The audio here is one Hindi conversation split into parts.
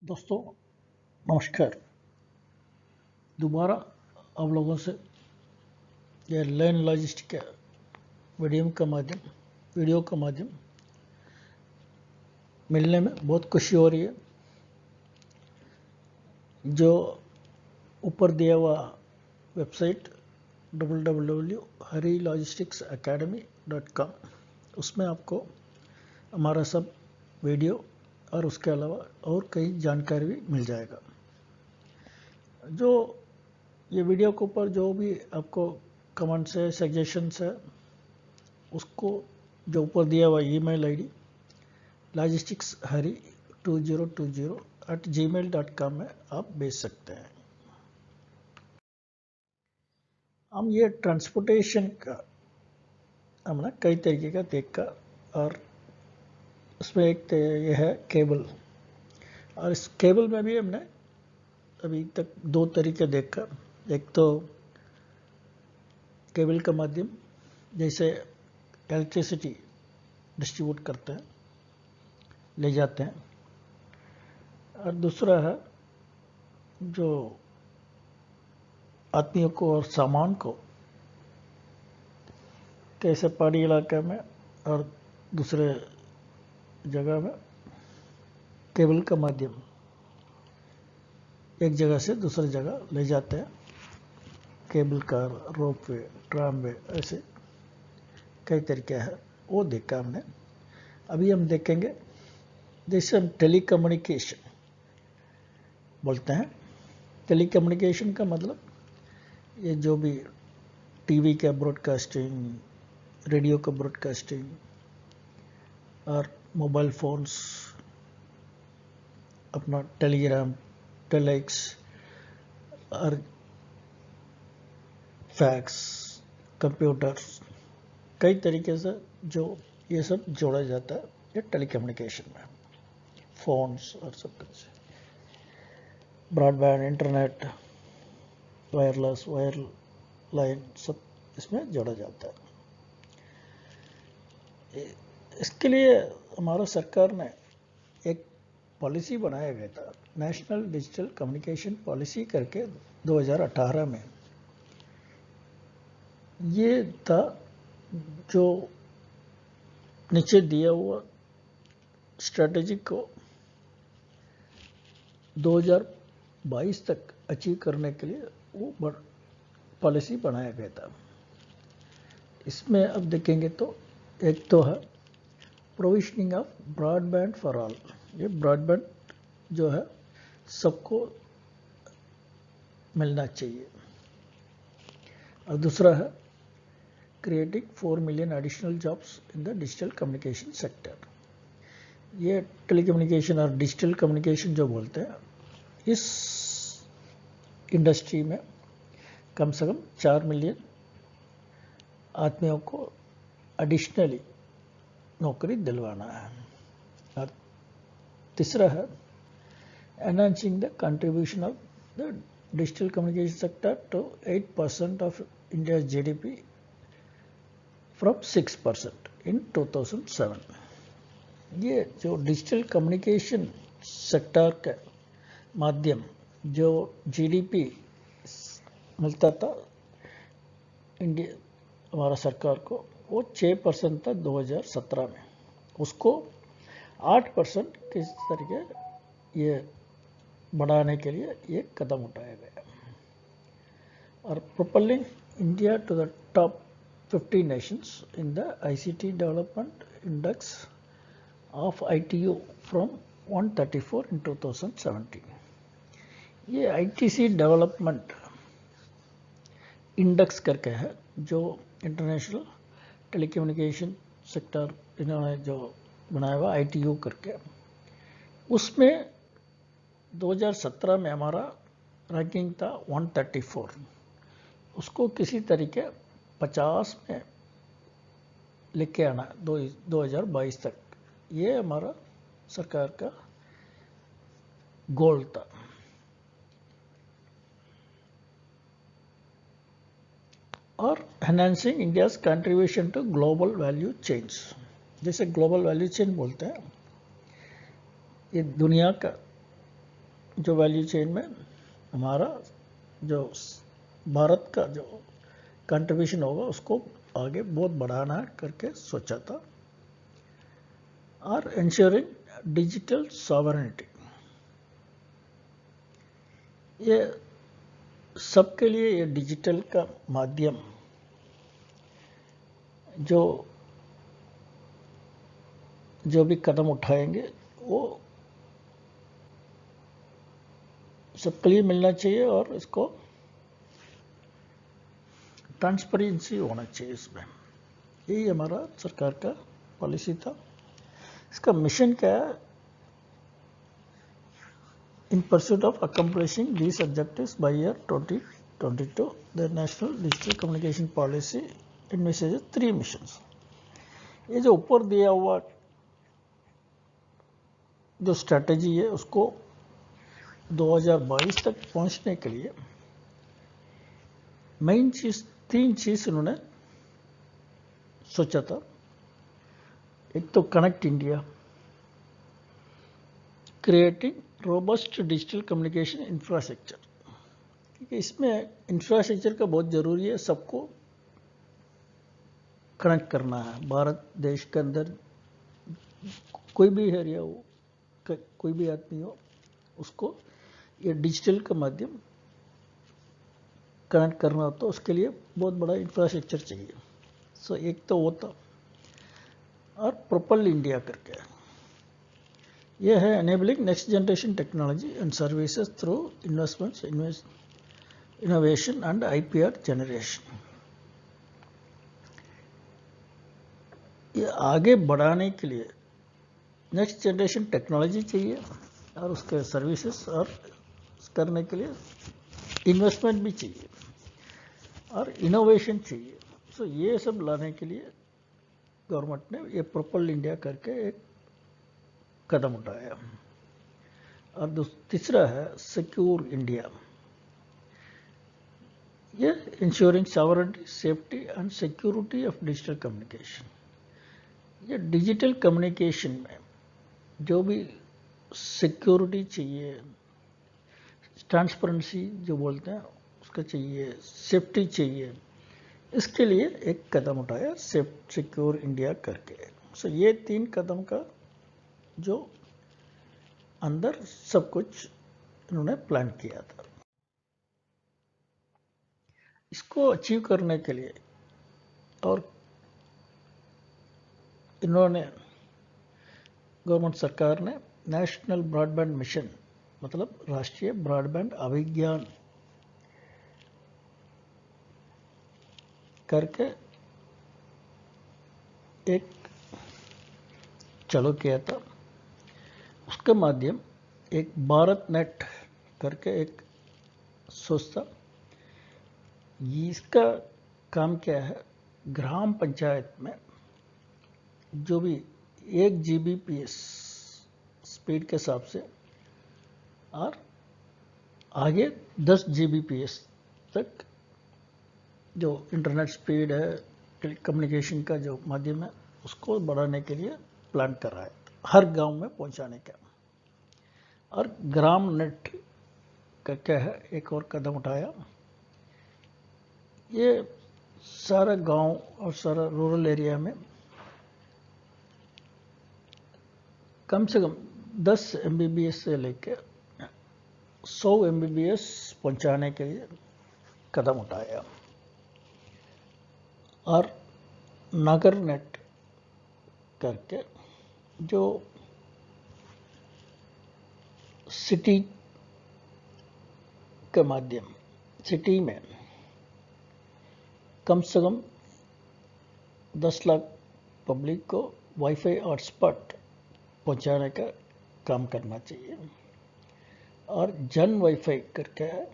दोस्तों नमस्कार। दोबारा आप लोगों से यह लैन लॉजिस्टिक का वीडियो का माध्यम मिलने में बहुत खुशी हो रही है। जो ऊपर दिया हुआ वेबसाइट www.harilogisticsacademy.com उसमें आपको हमारा सब वीडियो और उसके अलावा और कई जानकारी भी मिल जाएगा। जो ये वीडियो के ऊपर जो भी आपको कमेंट्स है, सजेशंस है, उसको जो ऊपर दिया हुआ ईमेल आईडी logisticshari2020@gmail.com में आप भेज सकते हैं। हम ये ट्रांसपोर्टेशन का हमने कई तरीके का देखा और उसमें एक ये है केबल, और इस केबल में भी हमने अभी तक दो तरीके देखा। एक तो केबल का माध्यम जैसे इलेक्ट्रिसिटी डिस्ट्रीब्यूट करते हैं, ले जाते हैं, और दूसरा है जो आदमियों को और सामान को कैसे पहाड़ी इलाके में और दूसरे जगह में केबल का माध्यम एक जगह से दूसरी जगह ले जाते हैं। केबल कार, रोपवे, ट्रामवे, ऐसे कई तरीके हैं, वो देखा हमने। अभी हम देखेंगे जैसे हम टेलीकम्युनिकेशन बोलते हैं। टेलीकम्युनिकेशन का मतलब ये जो भी टीवी का ब्रॉडकास्टिंग, रेडियो का ब्रॉडकास्टिंग और मोबाइल फोन्स, अपना टेलीग्राम, टेलेक्स और फैक्स, कंप्यूटर्स, कई तरीके से जो ये सब जोड़ा जाता है ये टेलीकम्युनिकेशन में, फोन्स और सब कुछ, ब्रॉडबैंड, इंटरनेट, वायरलेस, वायरलाइन, सब इसमें जोड़ा जाता है। इसके लिए हमारा सरकार ने एक पॉलिसी बनाया गया था, नेशनल डिजिटल कम्युनिकेशन पॉलिसी करके 2018 में। ये था जो नीचे दिया हुआ स्ट्रेटेजी को 2022 तक अचीव करने के लिए वो पॉलिसी बनाया गया था। इसमें अब देखेंगे तो एक तो है provisioning of broadband for all. ये ब्रॉडबैंड जो है सबको मिलना चाहिए। और दूसरा है creating 4 million additional jobs in the digital communication sector. ये टेलीकम्युनिकेशन और डिजिटल कम्युनिकेशन जो बोलते हैं, इस इंडस्ट्री में कम से कम 4 मिलियन आदमियों को एडिशनली नौकरी दिलवाना है। और तीसरा है enhancing the contribution of the digital communication sector to 8% of India GDP from 6% in 2007। ये जो डिजिटल कम्युनिकेशन सेक्टर के माध्यम जो जीडीपी मिलता था इंडिया हमारा सरकार को, वो 6% था 2017 में। उसको 8% किस तरीके ये बढ़ाने के लिए ये कदम उठाया गया। और propelling India to the top 50 nations in the ICT development index of ITU from 134 in 2017। ये ITC डेवलपमेंट इंडेक्स करके है जो इंटरनेशनल टेलीकम्युनिकेशन सेक्टर इन्होंने जो बनाया हुआ ITU करके। उसमें 2017 में हमारा रैंकिंग था 134। उसको किसी तरीके 50 में लेके आना 2022 तक, ये हमारा सरकार का गोल था। और enhancing India's contribution to global value chains. जैसे ग्लोबल वैल्यू चेन बोलते हैं, ये दुनिया का जो वैल्यू चेन में हमारा जो भारत का जो कंट्रीब्यूशन होगा उसको आगे बहुत बढ़ाना करके सोचा था। और इंश्योरिंग डिजिटल सॉवरेनिटी, ये सबके लिए ये डिजिटल का माध्यम जो भी कदम उठाएंगे वो सबके लिए मिलना चाहिए और इसको ट्रांसपेरेंसी होना चाहिए इसमें। यही हमारा सरकार का पॉलिसी था। इसका मिशन क्या है? In pursuit of accomplishing these objectives by year 2022 the national digital communication policy envisages 3 missions. ये जो ऊपर दिया हुआ जो स्ट्रैटेजी है उसको 2022 तक पहुंचने के लिए मेन चीज 3 चीज उन्होंने सोचा था। एक तो connect India, creating robust digital communication infrastructure, क्योंकि इसमें इंफ्रास्ट्रक्चर का बहुत ज़रूरी है। सबको कनेक्ट करना है। भारत देश के अंदर कोई भी एरिया हो, कोई भी आदमी हो, उसको ये डिजिटल का माध्यम कनेक्ट करना हो तो उसके लिए बहुत बड़ा इंफ्रास्ट्रक्चर चाहिए। सो एक तो वो था। और प्रोपल इंडिया करके ये है enabling next generation technology and services through investments innovation and IPR generation. ये आगे बढ़ाने के लिए नेक्स्ट जनरेशन टेक्नोलॉजी चाहिए और उसके सर्विसेज और करने के लिए इन्वेस्टमेंट भी चाहिए और इनोवेशन चाहिए। सो ये सब लाने के लिए गवर्नमेंट ने ये प्रोपल इंडिया करके एक कदम उठाया। और तीसरा है सिक्योर इंडिया। ये ensuring sovereignty, safety and security of digital communication. ये डिजिटल कम्युनिकेशन में जो भी सिक्योरिटी चाहिए, ट्रांसपेरेंसी जो बोलते हैं उसका चाहिए, सेफ्टी चाहिए, इसके लिए एक कदम उठाया सिक्योर इंडिया करके। सो ये 3 कदम का जो अंदर सब कुछ इन्होंने प्लान किया था। इसको अचीव करने के लिए और इन्होंने गवर्नमेंट सरकार ने नेशनल ब्रॉडबैंड मिशन मतलब राष्ट्रीय ब्रॉडबैंड अभियान करके एक चालू किया था। उसके माध्यम एक भारत नेट करके एक संस्था, इसका काम क्या है? ग्राम पंचायत में जो भी 1 Gbps स्पीड के हिसाब से और आगे 10 Gbps तक जो इंटरनेट स्पीड है, कम्युनिकेशन का जो माध्यम है, उसको बढ़ाने के लिए प्लान कर रहा है हर गांव में पहुंचाने का। और ग्राम नेट का क्या है, एक और कदम उठाया। ये सारा गांव और सारा रूरल एरिया में कम से कम 10 Mbps से लेकर 100 Mbps पहुंचाने के लिए कदम उठाया। और नगर नेट करके जो सिटी के माध्यम सिटी में कम से कम 10 लाख पब्लिक को वाईफाई हॉटस्पॉट पहुंचाने का काम करना चाहिए। और जन वाईफाई करके है,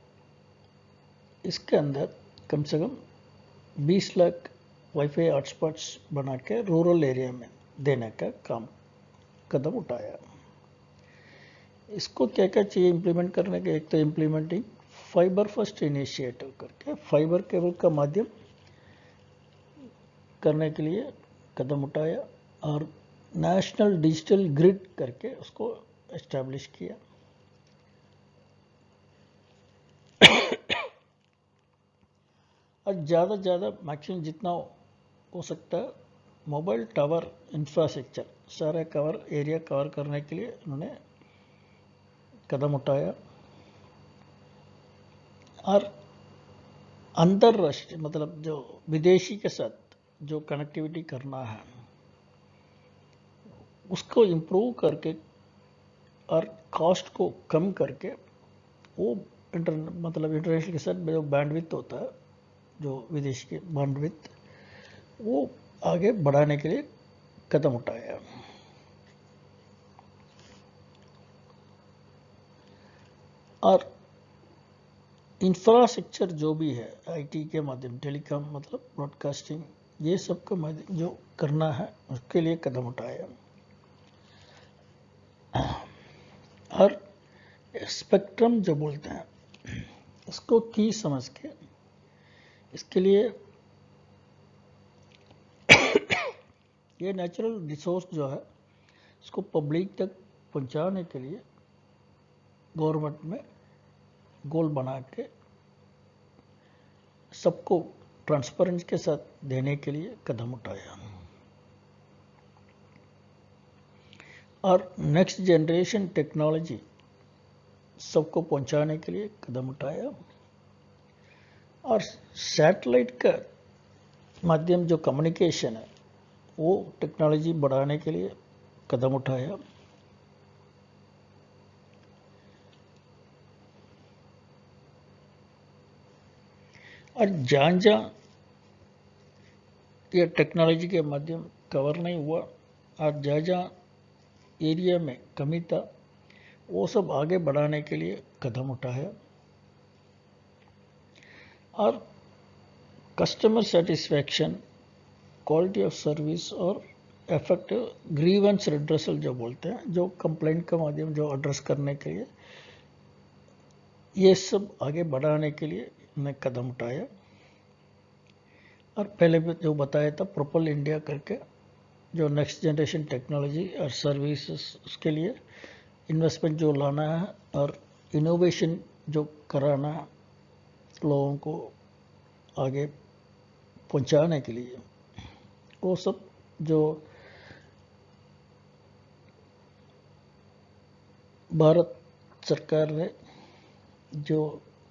इसके अंदर कम से कम 20 लाख वाईफाई हॉटस्पॉट्स बना के रूरल एरिया में देने का कदम उठाया। इसको क्या क्या चाहिए इम्प्लीमेंट करने के? एक तो इम्प्लीमेंटिंग फाइबर फर्स्ट इनिशिएटिव करके फाइबर केबल का माध्यम करने के लिए कदम उठाया। और नेशनल डिजिटल ग्रिड करके उसको एस्टैब्लिश किया। और ज़्यादा से ज़्यादा मैक्सिमम जितना हो सकता है मोबाइल टावर इंफ्रास्ट्रक्चर सारा एरिया कवर करने के लिए उन्होंने कदम उठाया। और अंतर्राष्ट्रीय मतलब जो विदेशी के साथ जो कनेक्टिविटी करना है उसको इम्प्रूव करके और कॉस्ट को कम करके वो मतलब इंटरनेशनल के साथ जो बैंडविड्थ होता है जो विदेश के बैंडविड्थ वो आगे बढ़ाने के लिए कदम उठाया। और इंफ्रास्ट्रक्चर जो भी है आईटी के माध्यम टेलीकॉम मतलब ब्रॉडकास्टिंग ये सब का माध्यम जो करना है उसके लिए कदम उठाया। और स्पेक्ट्रम जो बोलते हैं इसको की समझ के इसके लिए ये नेचुरल रिसोर्स जो है इसको पब्लिक तक पहुंचाने के लिए गवर्नमेंट में गोल बना के सबको ट्रांसपेरेंसी के साथ देने के लिए कदम उठाया। और नेक्स्ट जनरेशन टेक्नोलॉजी सबको पहुंचाने के लिए कदम उठाया। और सैटेलाइट का माध्यम जो कम्युनिकेशन है वो टेक्नोलॉजी बढ़ाने के लिए कदम उठाया। और जहाँ जहाँ ये टेक्नोलॉजी के माध्यम कवर नहीं हुआ और जहाँ जहाँ एरिया में कमी था वो सब आगे बढ़ाने के लिए कदम उठाया। और customer satisfaction quality of service और इफेक्टिव ग्रीवेंस रिड्रेसल जो बोलते हैं जो कंप्लेंट का माध्यम जो एड्रेस करने के लिए ये सब आगे बढ़ाने के लिए मैं कदम उठाया। और पहले भी जो बताया था प्रोपल इंडिया करके जो नेक्स्ट जनरेशन टेक्नोलॉजी और सर्विसेज उसके लिए इन्वेस्टमेंट जो लाना है और इनोवेशन जो कराना है लोगों को आगे पहुंचाने के लिए वो सब जो भारत सरकार ने जो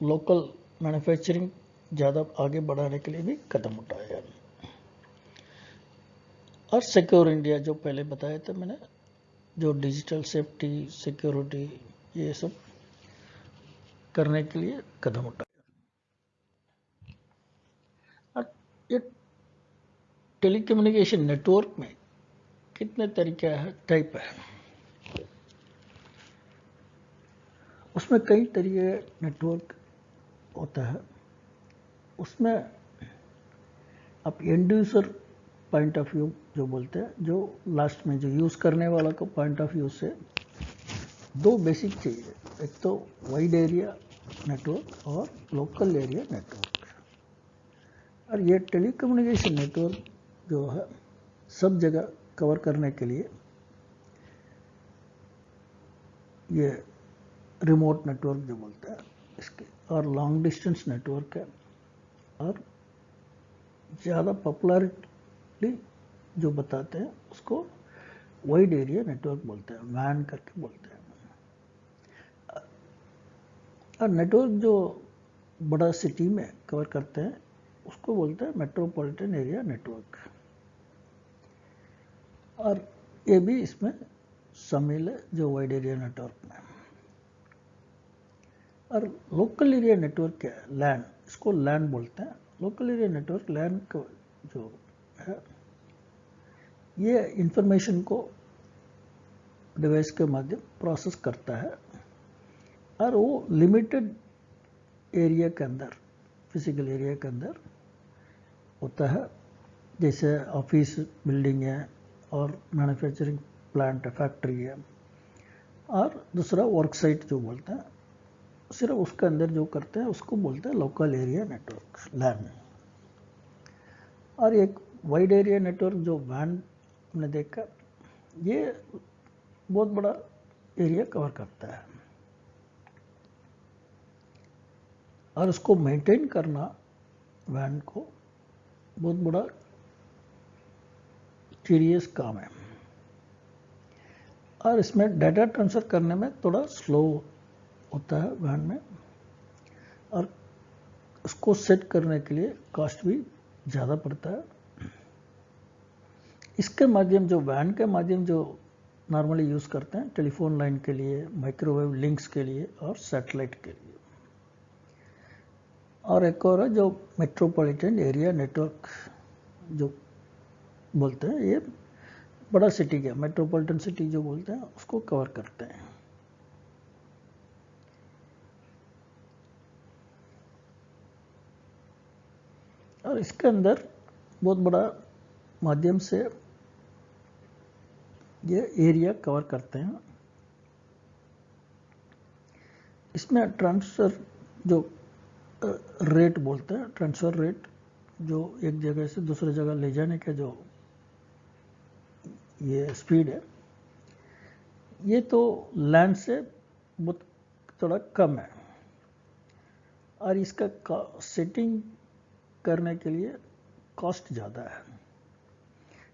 लोकल मैन्युफैक्चरिंग ज़्यादा आगे बढ़ाने के लिए भी कदम उठाया। और सिक्योर इंडिया जो पहले बताया था मैंने जो डिजिटल सेफ्टी सिक्योरिटी ये सब करने के लिए कदम उठाया। और ये टेलीकम्युनिकेशन नेटवर्क में कितने तरीके है टाइप है उसमें कई तरीके नेटवर्क होता है। उसमें आप and user point of view जो बोलते हैं जो लास्ट में जो यूज़ करने वाला को पॉइंट ऑफ व्यू से दो बेसिक चाहिए एक तो वाइड एरिया नेटवर्क और लोकल एरिया नेटवर्क। और ये टेलीकम्युनिकेशन नेटवर्क जो है सब जगह कवर करने के लिए ये रिमोट नेटवर्क जो बोलते हैं इसके और लॉन्ग डिस्टेंस नेटवर्क है। और ज़्यादा पॉपुलरली जो बताते हैं उसको वाइड एरिया नेटवर्क बोलते हैं वैन करके बोलते हैं। और नेटवर्क जो बड़ा सिटी में कवर करते हैं उसको बोलते हैं मेट्रोपॉलिटन एरिया नेटवर्क। और ये भी इसमें शामिल है जो वाइड एरिया नेटवर्क में। और लोकल एरिया नेटवर्क क्या है लैन इसको लैन बोलते हैं। लोकल एरिया नेटवर्क लैन को जो है ये इंफॉर्मेशन को डिवाइस के माध्यम प्रोसेस करता है और वो लिमिटेड एरिया के अंदर फिजिकल एरिया के अंदर होता है जैसे ऑफिस बिल्डिंग है और मैन्युफैक्चरिंग प्लांट है फैक्ट्री है। और दूसरा वर्क साइट जो बोलते हैं सिर्फ उसके अंदर जो करते हैं उसको बोलते हैं लोकल एरिया नेटवर्क लैन। और एक वाइड एरिया नेटवर्क जो वैन ने देखा ये बहुत बड़ा एरिया कवर करता है और उसको मेंटेन करना वैन को बहुत बड़ा टीडियस काम है और इसमें डाटा ट्रांसफ़र करने में थोड़ा स्लो होता है वैन में, और उसको सेट करने के लिए कॉस्ट भी ज़्यादा पड़ता है। इसके माध्यम जो वैन के माध्यम जो नॉर्मली यूज़ करते हैं टेलीफोन लाइन के लिए, माइक्रोवेव लिंक्स के लिए और सैटेलाइट के लिए। और एक और है जो मेट्रोपॉलिटन एरिया नेटवर्क जो बोलते हैं, ये बड़ा सिटी का मेट्रोपॉलिटन सिटी जो बोलते हैं उसको कवर करते हैं। और इसके अंदर बहुत बड़ा माध्यम से ये एरिया कवर करते हैं। इसमें ट्रांसफ़र जो रेट बोलते हैं, ट्रांसफ़र रेट जो एक जगह से दूसरी जगह ले जाने का जो ये स्पीड है, ये तो लैंड से बहुत थोड़ा कम है। और इसका सेटिंग करने के लिए कॉस्ट ज़्यादा है।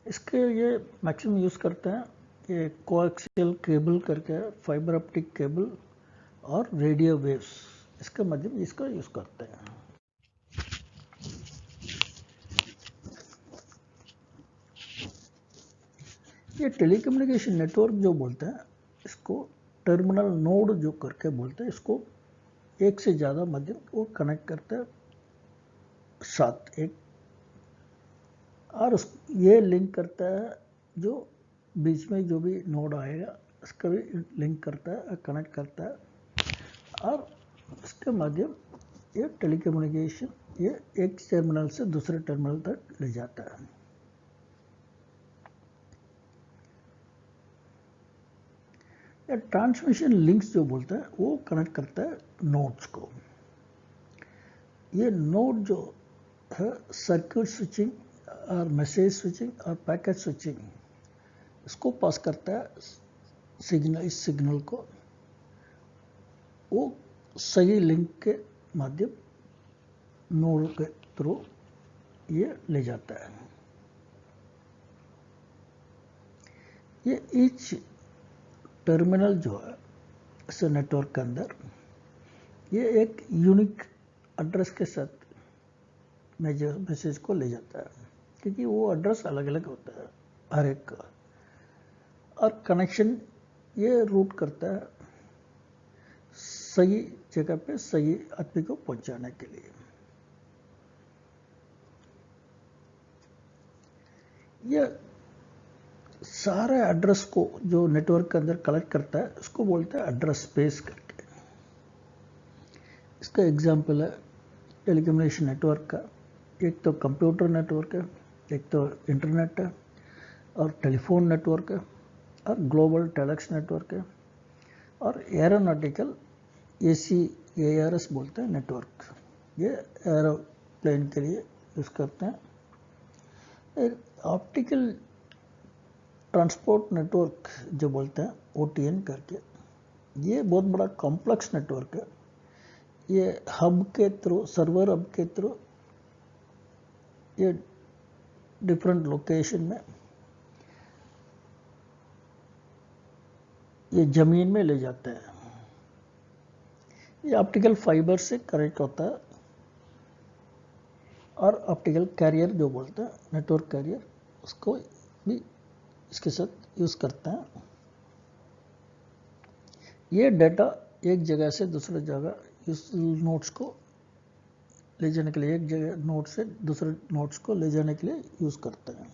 इसके लिए मैक्सिमम यूज़ करते हैं ये कोएक्सियल केबल करके, फाइबर ऑप्टिक केबल और रेडियो वेव्स, इसके माध्यम इसका यूज़ करते हैं। ये टेलीकम्युनिकेशन नेटवर्क जो बोलते हैं इसको टर्मिनल नोड जो करके बोलते हैं, इसको एक से ज़्यादा माध्यम वो कनेक्ट करते हैं साथ एक, और ये लिंक करता है जो बीच में जो भी नोड आएगा इसका भी लिंक करता है, कनेक्ट करता है। और इसके माध्यम ये टेलीकम्युनिकेशन ये एक टर्मिनल से दूसरे टर्मिनल तक ले जाता है। या ट्रांसमिशन लिंक्स जो बोलते हैं वो कनेक्ट करता है नोड्स को। ये नोड जो है सर्किट स्विचिंग और मैसेज स्विचिंग और पैकेट स्विचिंग इसको पास करता है सिग्नल, इस सिग्नल को वो सही लिंक के माध्यम नोड के थ्रू ये ले जाता है। ये ईच टर्मिनल जो है इस नेटवर्क के अंदर ये एक यूनिक एड्रेस के साथ मैसेज को ले जाता है, क्योंकि वो एड्रेस अलग अलग होता है हर एक का, और कनेक्शन ये रूट करता है सही जगह पे सही आदमी को पहुंचाने के लिए। यह सारे एड्रेस को जो नेटवर्क के अंदर कलेक्ट करता है उसको बोलते हैं एड्रेस स्पेस करके। इसका एग्जांपल है टेलीकम्युनिकेशन नेटवर्क का, एक तो कंप्यूटर नेटवर्क है, एक तो इंटरनेट है और टेलीफोन नेटवर्क है और ग्लोबल टेलेक्स नेटवर्क है, और एरोनॉटिकल ACARS बोलते हैं नेटवर्क, ये एरोप्लेन के लिए यूज़ करते हैं। एक ऑप्टिकल ट्रांसपोर्ट नेटवर्क जो बोलते हैं OTN करके, ये बहुत बड़ा कॉम्प्लेक्स नेटवर्क है। ये हब के थ्रू, सर्वर हब के थ्रू ये डिफरेंट लोकेशन में ये ज़मीन में ले जाते हैं। ये ऑप्टिकल फाइबर से कनेक्ट होता है, और ऑप्टिकल कैरियर जो बोलते हैं नेटवर्क कैरियर, उसको भी इसके साथ यूज़ करते हैं। ये डाटा एक जगह से दूसरे जगह इस नोड्स को ले जाने के लिए, एक जगह नोड से दूसरे नोड्स को ले जाने के लिए यूज़ करते हैं।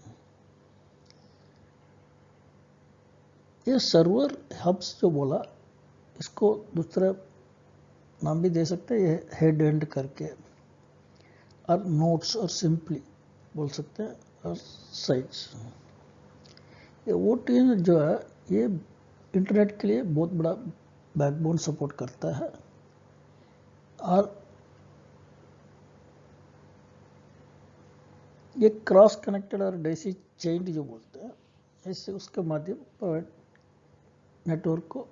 ये सर्वर हब्स जो बोला इसको दूसरा नाम भी दे सकते हैं, ये हेड एंड करके, और नोड्स और सिंपली बोल सकते हैं, और साइट्स। ये OTN जो है ये इंटरनेट के लिए बहुत बड़ा बैकबोन सपोर्ट करता है, और ये क्रॉस कनेक्टेड और डेसी चेन जो बोलते हैं, इससे उसके माध्यम नेटवर्क को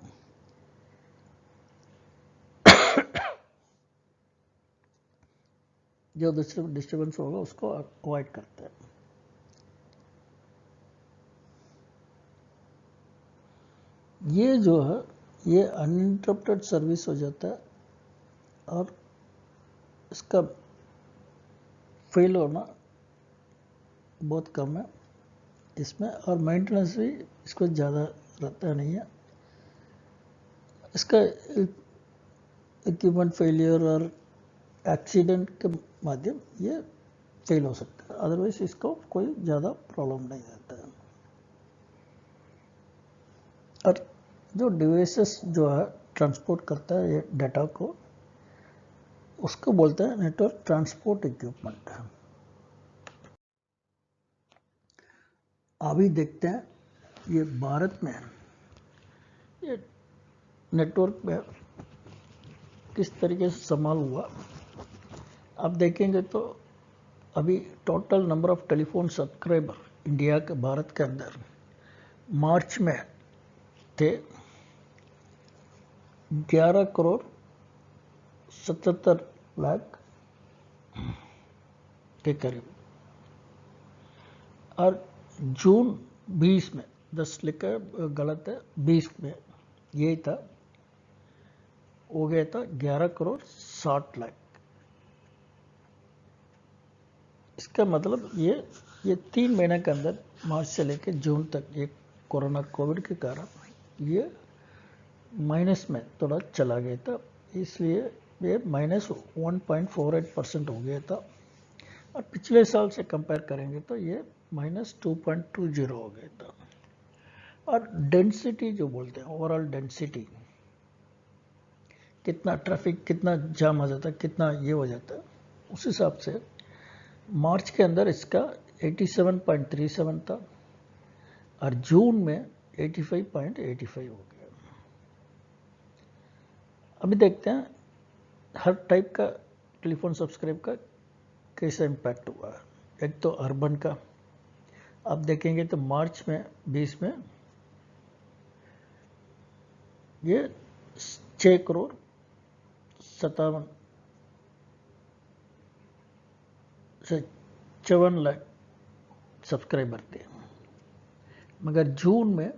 जो डिस्टर्बेंस होगा उसको अवॉइड करते हैं। ये जो है ये अनइंटरप्टेड सर्विस हो जाता है और इसका फेल होना बहुत कम है इसमें, और मेंटेनेंस भी इसको ज़्यादा रहता नहीं है। इसका इक्विपमेंट फेलियर और एक्सीडेंट के माध्यम ये फेल हो सकता है, अदरवाइज इसको कोई ज़्यादा प्रॉब्लम नहीं रहता है। और जो डिवाइसेस जो है ट्रांसपोर्ट करता है ये डाटा को, उसको बोलते हैं नेटवर्क ट्रांसपोर्ट इक्विपमेंट। अभी देखते हैं ये भारत में ये नेटवर्क में किस तरीके से इस्तेमाल हुआ। आप देखेंगे तो अभी total number of telephone subscriber India के, भारत के अंदर मार्च में थे 11 करोड़ 77 लाख के करीब, और जून 20 में 10 लिखा गलत है, 20 में यही था, हो गया था 11 करोड़ 60 लाख। इसका मतलब ये 3 महीने के अंदर मार्च से लेकर जून तक ये कोरोना कोविड के कारण ये माइनस में थोड़ा चला गया था, इसलिए ये -1.48% हो गया था। और पिछले साल से कंपेयर करेंगे तो ये -2.20 हो गया था। और डेंसिटी जो बोलते हैं, ओवरऑल डेंसिटी, कितना ट्रैफिक, कितना जाम हो जाता है, कितना ये हो जाता है, उस हिसाब से मार्च के अंदर इसका 87.37 था और जून में 85.85 हो गया। अभी देखते हैं हर टाइप का टेलीफोन सब्सक्राइब का कैसा इम्पैक्ट हुआ है। एक तो अर्बन का आप देखेंगे तो मार्च में 20 में ये 6 करोड़ 57 से 54 लाख सब्सक्राइबर थे, मगर जून में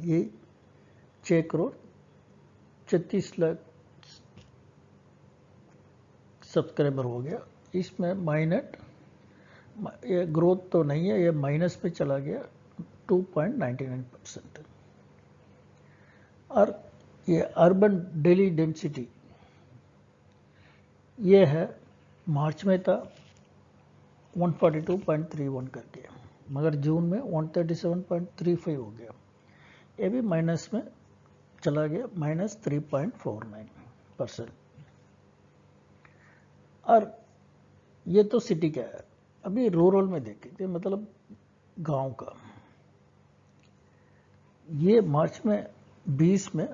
ये 6 करोड़ 36 लाख सब्सक्राइबर हो गया। इसमें ये ग्रोथ तो नहीं है, ये माइनस पे चला गया 2.99%। और ये अर्बन डेली डेंसिटी ये है मार्च में था 142.31 करके, मगर जून में 137.35 हो गया, ये भी माइनस में चला गया, -3.49%। और ये तो सिटी का है। अभी रूरल में देखेंगे, मतलब गांव का, ये मार्च में 20 में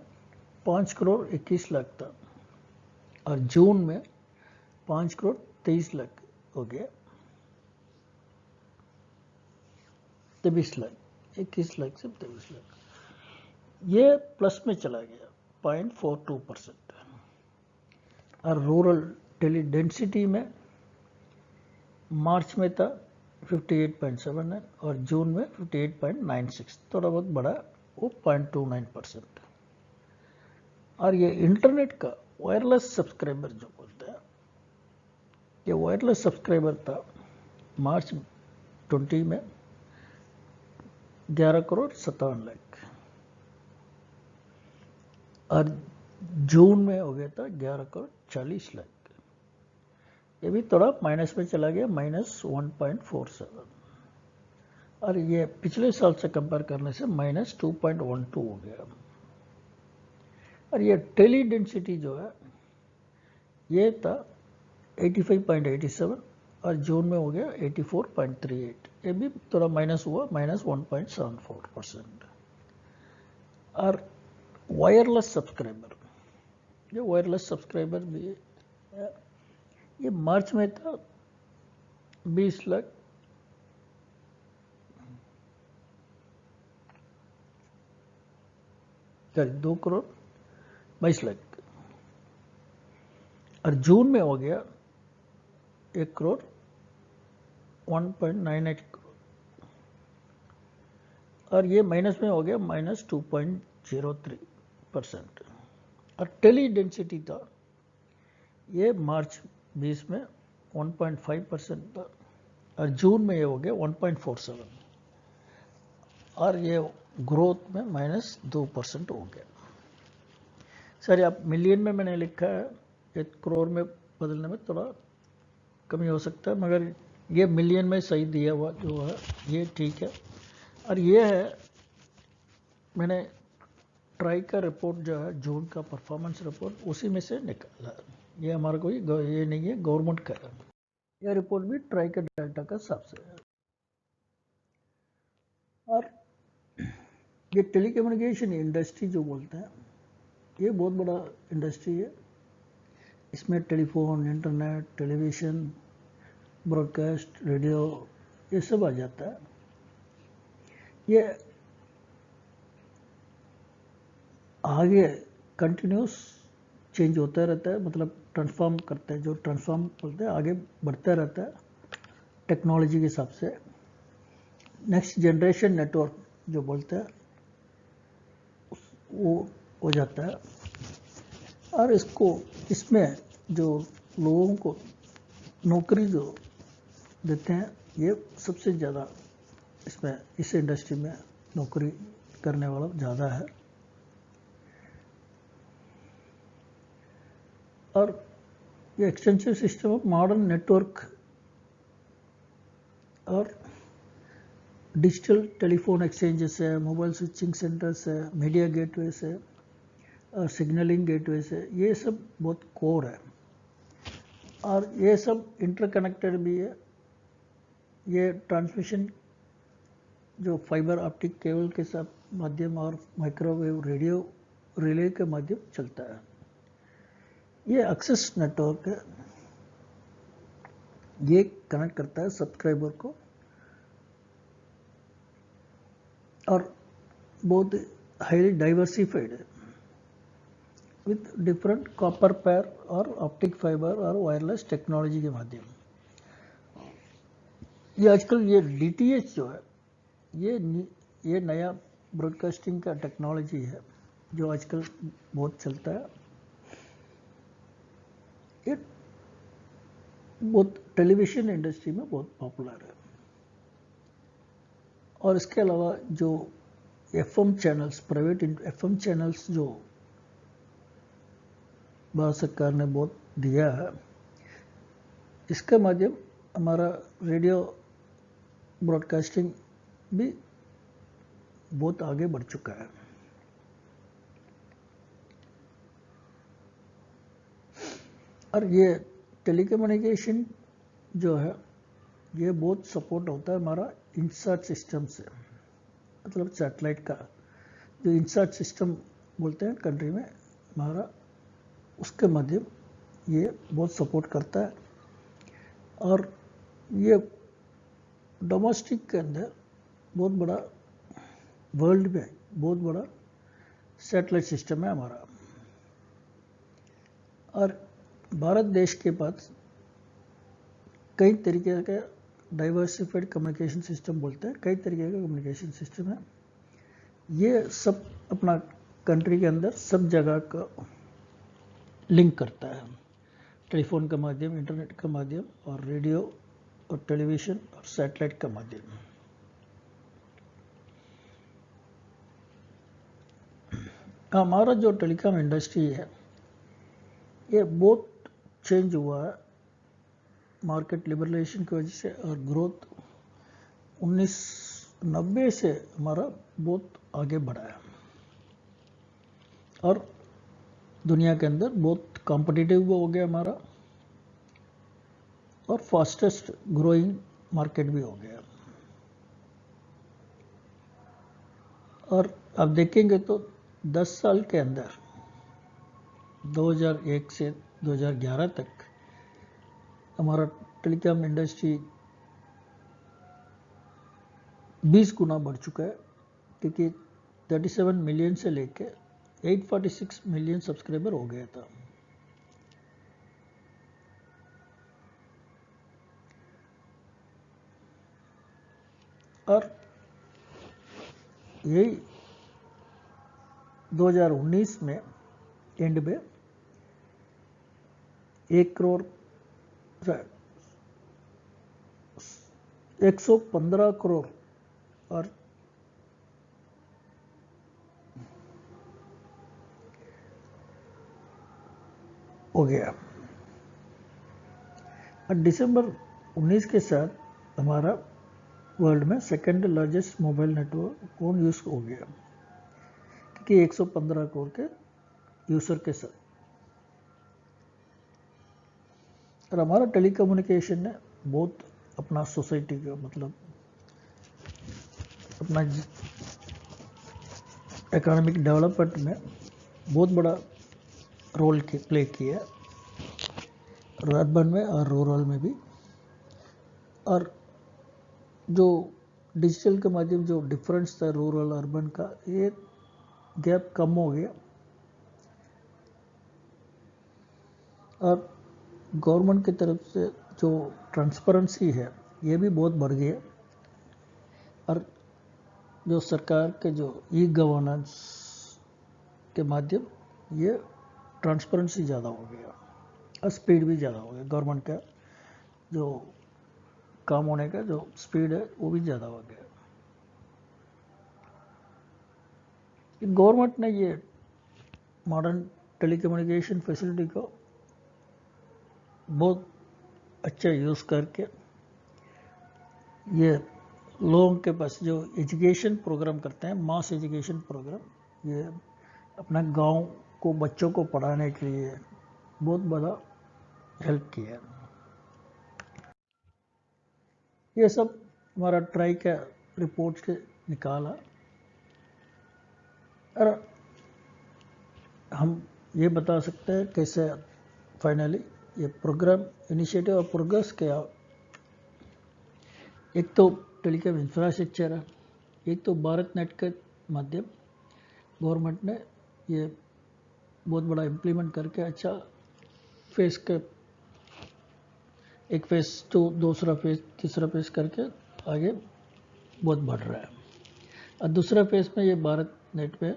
5 करोड़ 21 लाख था और जून में 5 करोड़ 23 लाख हो गया, 23 लाख, 21 लाख से 23 लाख, ये प्लस में चला गया 0.42%। और रूरल टेली डेंसिटी में मार्च में था 58.79 और जून में 58.96, थोड़ा बहुत बढ़ा, वो 0.29%। और ये इंटरनेट का वायरलेस सब्सक्राइबर जो बोलते हैं, ये वायरलेस सब्सक्राइबर था मार्च 20 में 11 करोड़ 57 लाख और जून में हो गया था 11 करोड़ 40 लाख। ये भी थोड़ा माइनस में चला गया, -1.47। और ये पिछले साल से कंपेयर करने से -2.12 हो गया। और ये टेली डेंसिटी जो है ये था 85.87 और जून में हो गया 84.38, ये भी थोड़ा माइनस हुआ, -1.74%। और वायरलेस सब्सक्राइबर, ये वायरलेस सब्सक्राइबर भी ये मार्च में था 20 लाख करीब 2 करोड़ 22 लाख और जून में हो गया 1 करोड़ 1.98 करोड़, और ये माइनस में हो गया -2.03%। और टेली डेंसिटी था, ये मार्च 20 में 1.5% था, और जून में ये हो गया 1.47, और ये ग्रोथ में -2% हो गया। सर आप मिलियन में मैंने लिखा है, 1 करोड़ में बदलने में थोड़ा कमी हो सकता है, मगर ये मिलियन में सही दिया हुआ जो है ये ठीक है। और ये है मैंने ट्राई का रिपोर्ट जो है जून का परफॉर्मेंस रिपोर्ट, उसी में से निकाला है। ये हमारा कोई ये नहीं है, गवर्नमेंट का है। यह रिपोर्ट भी ट्राई का डाटा का हिसाब से है। और ये टेलीकम्युनिकेशन इंडस्ट्री जो बोलते हैं, ये बहुत बड़ा इंडस्ट्री है। इसमें telephone, internet, television, broadcast, radio, ये सब आ जाता है। ये आगे कंटिन्यूस चेंज होता रहता है, मतलब ट्रांसफॉर्म करते हैं, जो ट्रांसफॉर्म बोलते हैं आगे बढ़ता रहता है टेक्नोलॉजी के हिसाब से। नेक्स्ट जनरेशन नेटवर्क जो बोलते हैं वो हो जाता है। और इसमें जो लोगों को नौकरी जो देते हैं, ये सबसे ज़्यादा इसमें इस इंडस्ट्री में नौकरी करने वाला ज़्यादा है। और ये extensive system of modern network और डिजिटल टेलीफोन एक्सचेंजेस है, मोबाइल स्विचिंग सेंटर्स है, मीडिया गेटवेज है और सिग्नलिंग गेटवेज है, ये सब बहुत कोर है। और ये सब इंटरकनेक्टेड भी है। ये ट्रांसमिशन जो फाइबर ऑप्टिक केबल के साथ माध्यम और माइक्रोवेव रेडियो रिले के माध्यम चलता है। ये एक्सेस नेटवर्क है, ये कनेक्ट करता है सब्सक्राइबर को, और बहुत हाईली डाइवर्सिफाइड है विथ डिफरेंट कॉपर पेयर और ऑप्टिक फाइबर और वायरलेस टेक्नोलॉजी के माध्यम। ये आजकल ये DTH जो है, ये नया ब्रॉडकास्टिंग का टेक्नोलॉजी है जो आजकल बहुत चलता है। ये बहुत टेलीविज़न इंडस्ट्री में बहुत पॉपुलर है। और इसके अलावा जो FM channels, private FM channels जो भारत सरकार ने बहुत दिया है, इसके माध्यम हमारा रेडियो ब्रॉडकास्टिंग भी बहुत आगे बढ़ चुका है। और ये टेलीकम्युनिकेशन जो है, ये बहुत सपोर्ट होता है हमारा इनसाट सिस्टम से, मतलब सैटेलाइट का जो इनसाट सिस्टम बोलते हैं कंट्री में हमारा, उसके माध्यम ये बहुत सपोर्ट करता है। और ये डोमेस्टिक के अंदर बहुत बड़ा, वर्ल्ड में बहुत बड़ा सैटेलाइट सिस्टम है हमारा। और भारत देश के पास कई तरीके के डाइवर्सिफाइड कम्युनिकेशन सिस्टम बोलते हैं, कई तरीके का कम्युनिकेशन सिस्टम है। ये सब अपना कंट्री के अंदर सब जगह का लिंक करता है, टेलीफोन का माध्यम, इंटरनेट का माध्यम, और रेडियो और टेलीविज़न और सैटेलाइट का माध्यम। हमारा जो टेलीकॉम इंडस्ट्री है, ये बहुत चेंज हुआ है मार्केट लिबरलाइजेशन की वजह से, और ग्रोथ 1990 से हमारा बहुत आगे बढ़ा है, और दुनिया के अंदर बहुत कॉम्पिटिटिव हो गया हमारा, और फास्टेस्ट ग्रोइंग मार्केट भी हो गया। और अब देखेंगे तो 10 साल के अंदर 2001 से 2011 तक हमारा टेलीकॉम इंडस्ट्री 20 गुना बढ़ चुका है, क्योंकि 37 मिलियन से लेके 846 मिलियन सब्सक्राइबर हो गया था। और यही 2019 में एंड में 1 करोड़ 115 करोड़ और हो गया। और दिसंबर 19 के साथ हमारा वर्ल्ड में second largest mobile network phone use हो गया, क्योंकि 115 करोड़ के यूजर के साथ। और हमारा टेलीकम्युनिकेशन ने बहुत अपना सोसाइटी का मतलब अपना इकोनॉमिक डेवलपमेंट में बहुत बड़ा रोल प्ले किया, अर्बन में और रूरल में भी। और जो डिजिटल के माध्यम जो डिफरेंस था रूरल अर्बन का, ये गैप कम हो गया और गवर्नमेंट की तरफ से जो ट्रांसपेरेंसी है ये भी बहुत बढ़ गया। और जो सरकार के जो ई गवर्नेंस के माध्यम ये ट्रांसपेरेंसी ज़्यादा हो गया और स्पीड भी ज़्यादा हो गया। गवर्नमेंट का जो काम होने का जो स्पीड है वो भी ज़्यादा हो गया। गवर्नमेंट ने ये मॉडर्न टेलीकम्युनिकेशन फैसिलिटी को बहुत अच्छा यूज़ करके ये लोगों के पास जो एजुकेशन प्रोग्राम करते हैं, मास एजुकेशन प्रोग्राम, ये अपना गांव को बच्चों को पढ़ाने के लिए बहुत बड़ा हेल्प किया। ये सब हमारा ट्राई का रिपोर्ट से निकाला और हम ये बता सकते हैं कैसे फाइनली ये प्रोग्राम इनिशिएटिव और प्रोग्रेस किया। एक तो टेलीकॉम इंफ्रास्ट्रक्चर है, एक तो भारत नेट के माध्यम गवर्नमेंट ने ये बहुत बड़ा इम्प्लीमेंट करके अच्छा फेस के एक फेस तो दूसरा फेस तीसरा फेस करके आगे बहुत बढ़ रहा है। और दूसरा फेस में ये भारत नेट पे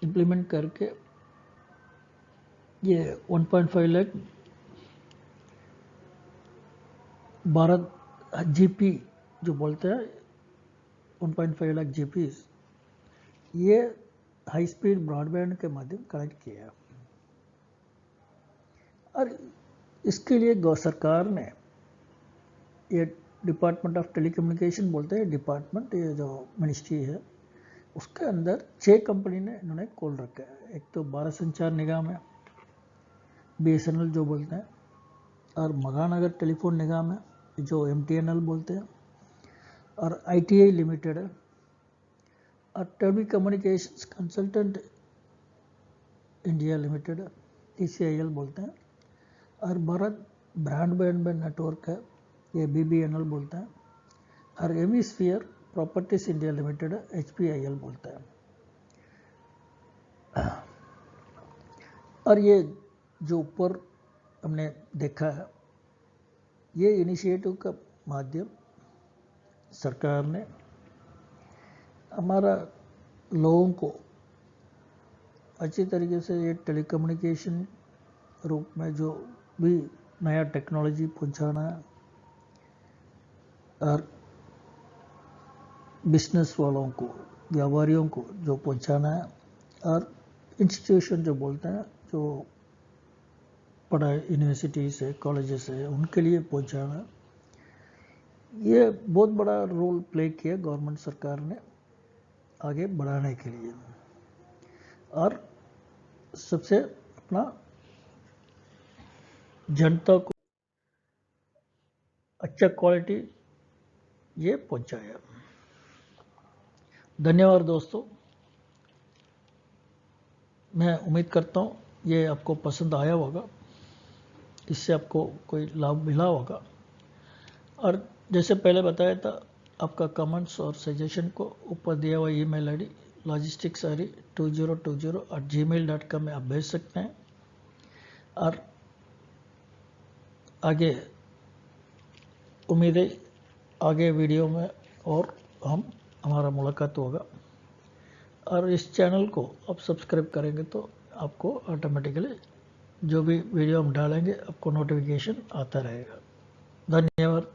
इम्प्लीमेंट करके ये 1.5 लाख भारत जीपी जो बोलते हैं 1.5 लाख जीपी ये हाई स्पीड ब्रॉडबैंड के माध्यम कनेक्ट किया। और इसके लिए सरकार ने ये डिपार्टमेंट ऑफ टेलीकम्युनिकेशन बोलते हैं डिपार्टमेंट, ये जो मिनिस्ट्री है उसके अंदर 6 कंपनी ने इन्होंने खोल रखा है। एक तो भारत संचार निगम है, BSNL जो बोलते हैं, और महानगर टेलीफोन निगम है जो MTNL बोलते हैं, और ITI लिमिटेड है, और टेलीकम्युनिकेशंस कंसल्टेंट इंडिया लिमिटेड है TCIL बोलते हैं, और भारत ब्रॉडबैंड नेटवर्क है ये BBNL बोलते हैं, और हेमिस्फीयर प्रॉपर्टीज इंडिया लिमिटेड है HPIL बोलता है। और ये जो ऊपर हमने देखा है ये इनिशिएटिव का माध्यम सरकार ने हमारा लोगों को अच्छी तरीके से ये टेलीकम्युनिकेशन रूप में जो भी नया टेक्नोलॉजी पहुंचाना है, और बिजनेस वालों को व्यापारियों को जो पहुंचाना है, और इंस्टीट्यूशन जो बोलते हैं जो पढ़ाई यूनिवर्सिटी से कॉलेजेस है उनके लिए पहुंचाना, ये बहुत बड़ा रोल प्ले किया गवर्नमेंट सरकार ने आगे बढ़ाने के लिए। और सबसे अपना जनता को अच्छा क्वालिटी ये पहुंचाया। धन्यवाद दोस्तों, मैं उम्मीद करता हूँ ये आपको पसंद आया होगा, इससे आपको कोई लाभ मिला होगा। और जैसे पहले बताया था, आपका कमेंट्स और सजेशन को ऊपर दिया हुआ ईमेल आईडी logisticsari2020@gmail.com में आप भेज सकते हैं। और आगे उम्मीद है आगे वीडियो में और हमारा मुलाकात होगा। और इस चैनल को आप सब्सक्राइब करेंगे तो आपको ऑटोमेटिकली जो भी वीडियो हम डालेंगे आपको नोटिफिकेशन आता रहेगा। धन्यवाद।